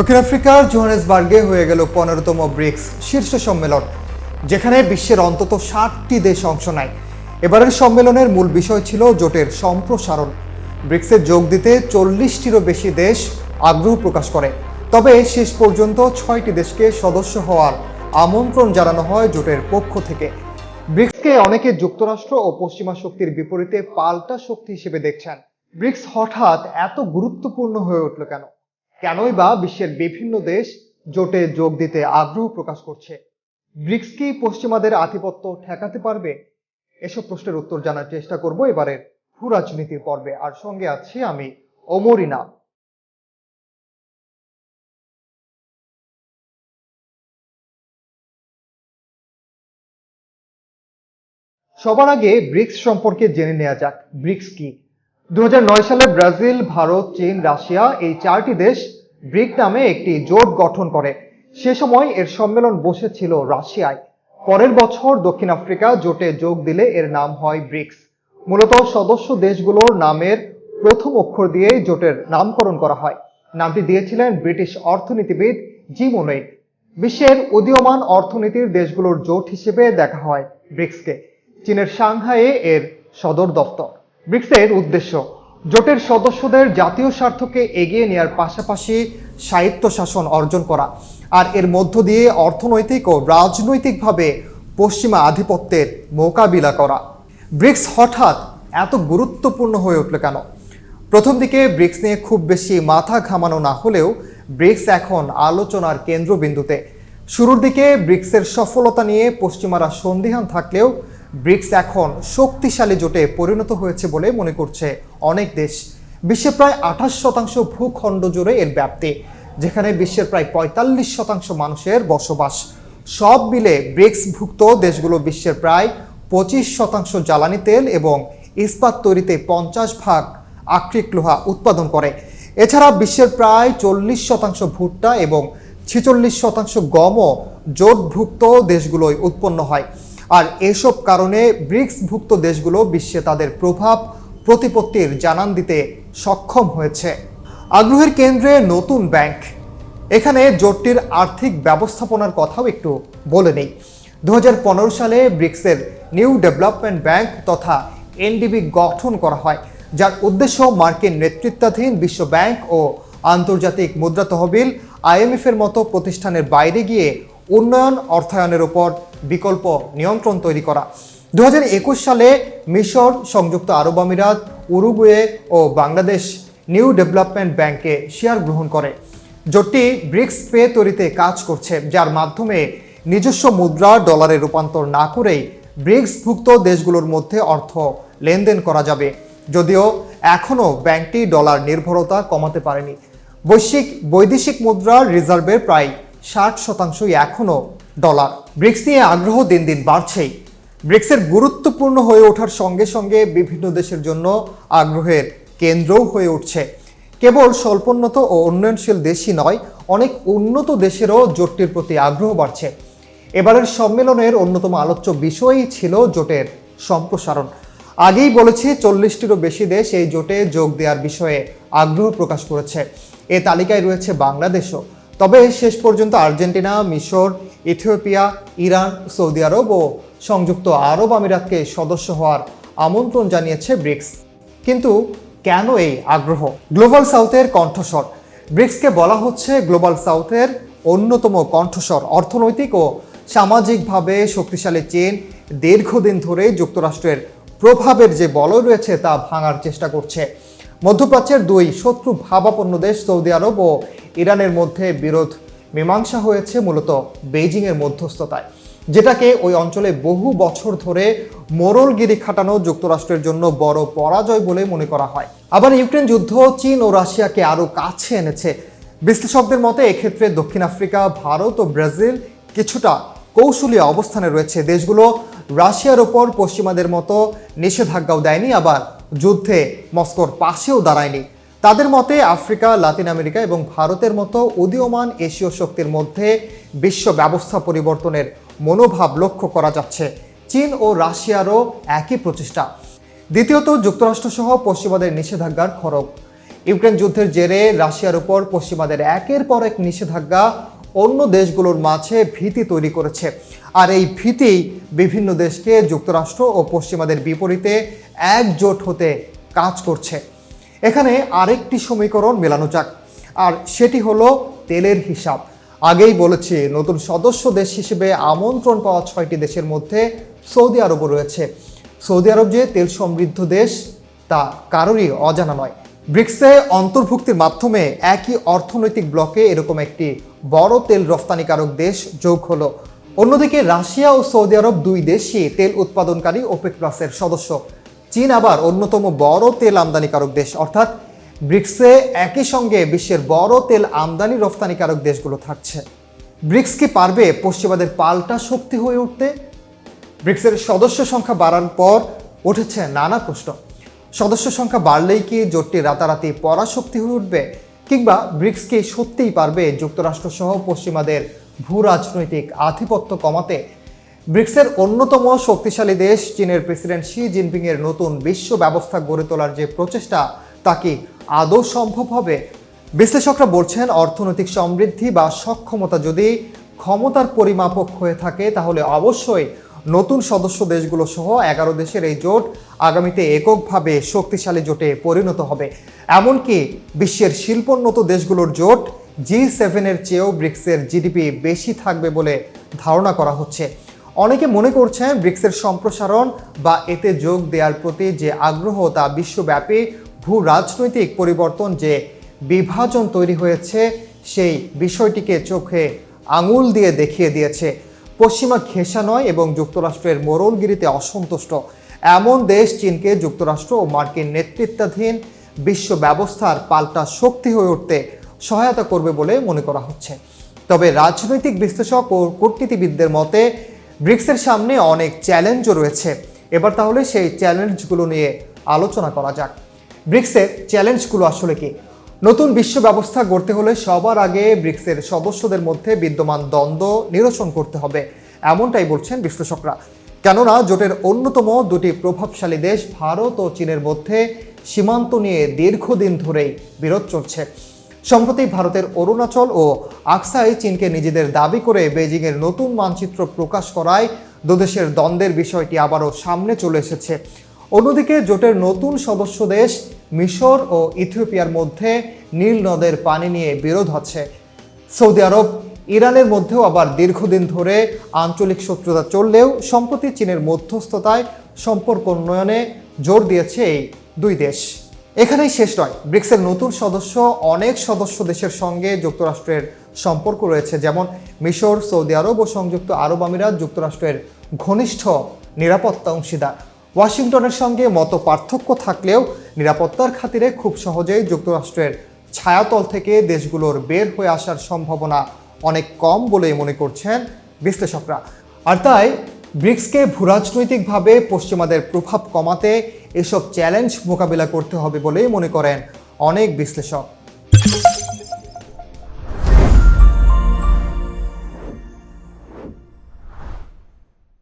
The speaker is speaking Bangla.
দক্ষিণ আফ্রিকার জোহানেসবার্গে হয়ে গেল 15তম ব্রিক্স শীর্ষ সম্মেলন, যেখানে বিশ্বের অন্তত 60টি দেশ অংশ নেয়। এবারের সম্মেলনের মূল বিষয় ছিল জোটের সম্প্রসারণ। ব্রিক্সে যোগ দিতে 40টিরও বেশি দেশ আগ্রহ প্রকাশ করে, তবে শেষ পর্যন্ত 6টি দেশকে সদস্য হওয়ার আমন্ত্রণ জানানো হয় জোটের পক্ষ থেকে। ব্রিক্সকে অনেকে যুক্তরাষ্ট্র ও পশ্চিমা শক্তির বিপরীতে পাল্টা শক্তি হিসেবে দেখছেন। ব্রিক্স হঠাৎ এত গুরুত্বপূর্ণ হয়ে উঠল কেন? কেনই বা বিশ্বের বিভিন্ন দেশ জোটে যোগ দিতে আগ্রহ প্রকাশ করছে? ব্রিক্স কি পশ্চিমাদের আধিপত্য ঠেকাতে পারবে? এসব প্রশ্নের উত্তর জানার চেষ্টা করব এবারের ভূ রাজনীতির পর্বে। আর সঙ্গে আছি আমি, ওমরিনা। সবার আগে ব্রিক্স সম্পর্কে জেনে নেওয়া যাক। ব্রিক্স কি? 2009 সালে ব্রাজিল, ভারত, চীন, রাশিয়া এই 4টি দেশ ব্রিক নামে একটি জোট গঠন করে। সে সময় এর সম্মেলন বসেছিল রাশিয়ায়। পরের বছর দক্ষিণ আফ্রিকা জোটে যোগ দিলে এর নাম হয় ব্রিক্স। মূলত সদস্য দেশগুলোর নামের প্রথম অক্ষর দিয়েই জোটের নামকরণ করা হয়। নামটি দিয়েছিলেন ব্রিটিশ অর্থনীতিবিদ জিম ওনেইট। বিশ্বের উদীয়মান অর্থনীতির দেশগুলোর জোট হিসেবে দেখা হয় ব্রিক্সকে। চীনের সাংহাইয়ে এর সদর দপ্তর। ব্রিক্সের উদ্দেশ্য জোটের সদস্যদের জাতীয় স্বার্থকে এগিয়ে নেওয়ার পাশাপাশি স্বায়ত্তশাসন অর্জন করা, আর এর মধ্য দিয়ে অর্থনৈতিক ও রাজনৈতিকভাবে পশ্চিমা আধিপত্যের মোকাবিলা করা। ব্রিক্স হঠাৎ এত গুরুত্বপূর্ণ হয়ে উঠল কেন? প্রথম দিকে ব্রিক্স নিয়ে খুব বেশি মাথা ঘামানো না হলেও ব্রিক্স এখন আলোচনার কেন্দ্রবিন্দুতে। শুরুর দিকে ব্রিক্সের সফলতা নিয়ে পশ্চিমারা সন্দিহান থাকলেও ব্রিক্স এখন শক্তিশালী জোটে পরিণত হয়েছে বলে মনে করছে অনেক দেশ। বিশ্বে প্রায় 28% ভূখণ্ড জুড়ে এর ব্যাপ্তি, যেখানে বিশ্বের প্রায় 45% মানুষের বসবাস। সব মিলে ব্রিক্সভুক্ত দেশগুলো বিশ্বের প্রায় 25% জ্বালানি তেল এবং ইস্পাত তৈরিতে 50% আকরিক লোহা উৎপাদন করে। এছাড়া বিশ্বের প্রায় 40% ভুট্টা এবং 46% গমও জোটভুক্ত দেশগুলোয় উৎপন্ন হয়। আর এসব কারণে ব্রিক্সভুক্ত দেশগুলো বিশ্বে তাদের প্রভাব প্রতিপত্তির জানান দিতে সক্ষম হয়েছে। আগ্রহের কেন্দ্রে নতুন ব্যাংক। এখানে জোটটির আর্থিক ব্যবস্থাপনার কথাও একটু বলে নেই। 2015 সালে ব্রিক্সের নিউ ডেভেলপমেন্ট ব্যাংক তথা এনডিবি গঠন করা হয়, যার উদ্দেশ্য মার্কিন নেতৃত্বাধীন বিশ্ব ব্যাংক ও আন্তর্জাতিক মুদ্রা তহবিল IMF এর মতো প্রতিষ্ঠানের বাইরে গিয়ে উন্নয়ন অর্থায়নের উপর বিকল্প নিয়ন্ত্রণ তৈরি করা। 2021 সালে মিশর, সংযুক্ত আরব আমিরাত, উরুগুয়ে ও বাংলাদেশ নিউ ডেভেলপমেন্ট ব্যাংকে শেয়ার গ্রহণ করে। জোটটি ব্রিক্স পে তৈরিতে কাজ করছে, যার মাধ্যমে নিজস্ব মুদ্রা ডলারে রূপান্তর না করেই ব্রিক্সভুক্ত দেশগুলোর মধ্যে অর্থ লেনদেন করা যাবে। যদিও এখনও ব্যাংকটি ডলার নির্ভরতা কমাতে পারেনি। বৈদেশিক মুদ্রার রিজার্ভের প্রায় 60%ই এখনও ডলার। ব্রিক্স নিয়ে আগ্রহ দিন দিন বাড়ছেই। ব্রিক্সের গুরুত্বপূর্ণ হয়ে ওঠার সঙ্গে সঙ্গে বিভিন্ন দেশের জন্য আগ্রহের কেন্দ্রও হয়ে উঠছে। কেবল স্বল্পোন্নত ও উন্নয়নশীল দেশই নয়, অনেক উন্নত দেশেরও জোটটির প্রতি আগ্রহ বাড়ছে। এবারের সম্মেলনের অন্যতম আলোচ্য বিষয়ই ছিল জোটের সম্প্রসারণ। আগেই বলেছি 40টিরও বেশি দেশ এই জোটে যোগ দেওয়ার বিষয়ে আগ্রহ প্রকাশ করেছে। এ তালিকায় রয়েছে বাংলাদেশও। তবে শেষ পর্যন্ত আর্জেন্টিনা, মিশর, ইথিওপিয়া, ইরান, সৌদি আরব ও সংযুক্ত আরব আমিরাতকে সদস্য হওয়ার আমন্ত্রণ জানিয়েছে ব্রিক্স। কিন্তু কেন এই আগ্রহ? গ্লোবাল সাউথের কণ্ঠস্বর। ব্রিক্সকে বলা হচ্ছে গ্লোবাল সাউথের অন্যতম কণ্ঠস্বর। অর্থনৈতিক ও সামাজিকভাবে শক্তিশালী চীন দীর্ঘদিন ধরে যুক্তরাষ্ট্রের প্রভাবের যে বলয় রয়েছে তা ভাঙার চেষ্টা করছে। মধ্যপ্রাচ্যের দুই শত্রু ভাবাপন্ন দেশ সৌদি আরব ও ইরানের মধ্যে বিরোধ মীমাংসা হয়েছে মূলত বেইজিংয়ের মধ্যস্থতায়, যেটাকে ওই অঞ্চলে বহু বছর ধরে মোড়লগিরি খাটানো যুক্তরাষ্ট্রের জন্য বড় পরাজয় বলে মনে করা হয়। আবার ইউক্রেন যুদ্ধ চীন ও রাশিয়াকে আরও কাছে এনেছে। বিশ্লেষকদের মতে এক্ষেত্রে দক্ষিণ আফ্রিকা, ভারত ও ব্রাজিল কিছুটা কৌশলী অবস্থানে রয়েছে। দেশগুলো রাশিয়ার ওপর পশ্চিমাদের মতো নিষেধাজ্ঞাও দেয়নি, আবার যুদ্ধে মস্কোর পাশেও দাঁড়ায়নি। তাদের মতে আফ্রিকা, লাতিন আমেরিকা এবং ভারতের মতো উদীয়মান এশীয় শক্তির মধ্যে বিশ্ব ব্যবস্থা পরিবর্তনের মনোভাব লক্ষ্য করা যাচ্ছে। চীন ও রাশিয়ারও একই প্রচেষ্টা। দ্বিতীয়ত, যুক্তরাষ্ট্রসহ পশ্চিমাদের নিষেধাজ্ঞার খড়গ। ইউক্রেন যুদ্ধের জেরে রাশিয়ার উপর পশ্চিমাদের একের পর এক নিষেধাজ্ঞা অন্য দেশগুলোর মাঝে ভীতি তৈরি করেছে। আর এই ভীতি বিভিন্ন দেশকে যুক্তরাষ্ট্র ও পশ্চিমাদের বিপরীতে একজোট হতে কাজ করছে। এখানে আরেকটি সমীকরণ মেলানো যাক, আর সেটি হলো তেলের হিসাব। আগেই বলেছি, নতুন সদস্য দেশ হিসেবে আমন্ত্রণ পাওয়া 6টি দেশের মধ্যে সৌদি আরবও রয়েছে। সৌদি আরব যে তেল সমৃদ্ধ দেশ তা কারোরই অজানা নয়। ব্রিক্সে অন্তর্ভুক্তির মাধ্যমে একই অর্থনৈতিক ব্লকে এরকম একটি বড় তেল রফতানিকারক দেশ যোগ হলো। অন্যদিকে রাশিয়া ও সৌদি আরব দুই দেশই তেল উৎপাদনকারী ওপেক প্লাসের সদস্য। চীন আবার অন্যতম বড় তেল আমদানিকারক দেশ। অর্থাৎ ব্রিক্সে একই সঙ্গে বিশ্বের বড় তেল আমদানি রফতানিকারক দেশগুলো থাকছে। ব্রিক্স কি পারবে পশ্চিমাদের পাল্টা শক্তি হয়ে উঠতে? ব্রিক্সের সদস্য সংখ্যা বাড়ার পর উঠেছে নানা প্রশ্ন। সদস্য সংখ্যা বাড়লেই কি জোটটি রাতারাতি পরাশক্তি হয়ে উঠবে, কিংবা ব্রিক্স কি সত্যিই পারবে যুক্তরাষ্ট্র সহ পশ্চিমাদের ভূ রাজনৈতিক আধিপত্য কমাতে? ব্রিক্সের অন্যতম শক্তিশালী দেশ চীনের প্রেসিডেন্ট শি জিনপিং এর নতুন বিশ্ব ব্যবস্থা গড়ে তোলার যে প্রচেষ্টা, তা কি আদৌ সম্ভব হবে? বিশ্লেষকরা বলছেন, অর্থনৈতিক সমৃদ্ধি বা সক্ষমতা যদি ক্ষমতার পরিমাপক হয়ে থাকে, তাহলে অবশ্যই নতুন সদস্য দেশগুলো সহ 11 দেশের এই জোট আগামীতে এককভাবে শক্তিশালী জোটে পরিণত হবে। এমনকি বিশ্বের শিল্পোন্নত দেশগুলোর জোট G7 এর চেয়েও ব্রিক্সের জিডিপি বেশি থাকবে বলে ধারণা করা হচ্ছে। অনেকে মনে করছেন, ব্রিক্সের সম্প্রসারণ বা এতে যোগ দেওয়ার প্রতি যে আগ্রহ, তা বিশ্বব্যাপী ভূ রাজনৈতিক পরিবর্তন যে বিভাজন তৈরি হয়েছে, সেই বিষয়টিকে চোখে আঙুল দিয়ে দেখিয়ে দিয়েছে। পশ্চিমা ঘেঁষা নয় এবং যুক্তরাষ্ট্রের মোড়লগিরিতে অসন্তুষ্ট এমন দেশ চীনকে যুক্তরাষ্ট্র ও মার্কিন নেতৃত্বাধীন বিশ্ব ব্যবস্থার পাল্টা শক্তি হয়ে উঠতে সহায়তা করবে বলে মনে করা হচ্ছে। তবে রাজনৈতিক বিশ্লেষক ও কূটনীতিবিদদের মতে ব্রিক্সের সামনে অনেক চ্যালেঞ্জও রয়েছে। এবার তাহলে সেই চ্যালেঞ্জগুলো নিয়ে আলোচনা করা যাক। ব্রিক্সের চ্যালেঞ্জগুলো আসলে কি? নতুন বিশ্ব ব্যবস্থা গড়তে হলে সবার আগে ব্রিক্সের সদস্যদের মধ্যে বিদ্যমান দ্বন্দ্ব নিরসন করতে হবে, এমনটাই বলছেন বিশ্লেষকরা। কেননা জোটের অন্যতম দুটি প্রভাবশালী দেশ ভারত ও চীনের মধ্যে সীমান্ত নিয়ে দীর্ঘদিন ধরেই বিরোধ চলছে। সম্প্রতি ভারতের অরুণাচল ও আকসাই চীনকে নিজেদের দাবি করে বেজিংয়ের নতুন মানচিত্র প্রকাশ করায় দুদেশের দ্বন্দ্বের বিষয়টি আবারও সামনে চলে এসেছে। অন্যদিকে জোটের নতুন সদস্য দেশ মিশর ও ইথিওপিয়ার মধ্যে নীল নদের পানি নিয়ে বিরোধ আছে। সৌদি আরব ইরানের মধ্যেও আবার দীর্ঘদিন ধরে আঞ্চলিক শত্রুতা চললেও সম্প্রতি চীনের মধ্যস্থতায় সম্পর্ক উন্নয়নে জোর দিয়েছে এই দুই দেশ। এখানেই শেষ নয়, ব্রিক্সের নতুন সদস্য অনেক সদস্য দেশের সঙ্গে যুক্তরাষ্ট্রের সম্পর্ক রয়েছে, যেমন মিশর, সৌদি আরব ও সংযুক্ত আরব আমিরাত যুক্তরাষ্ট্রের ঘনিষ্ঠ নিরাপত্তা অংশীদার। ওয়াশিংটনের সঙ্গে মত পার্থক্য থাকলেও নিরাপত্তার খাতিরে খুব সহজেই যুক্তরাষ্ট্রের ছায়াতল থেকে দেশগুলোর বের হয়ে আসার সম্ভাবনা অনেক কম বলেই মনে করছেন বিশ্লেষকরা। আর তাই ব্রিক্সকে ভূরাজনৈতিকভাবে পশ্চিমাদের প্রভাব কমাতে এসব চ্যালেঞ্জ মোকাবিলা করতে হবে বলেই মনে করেন অনেক বিশ্লেষক।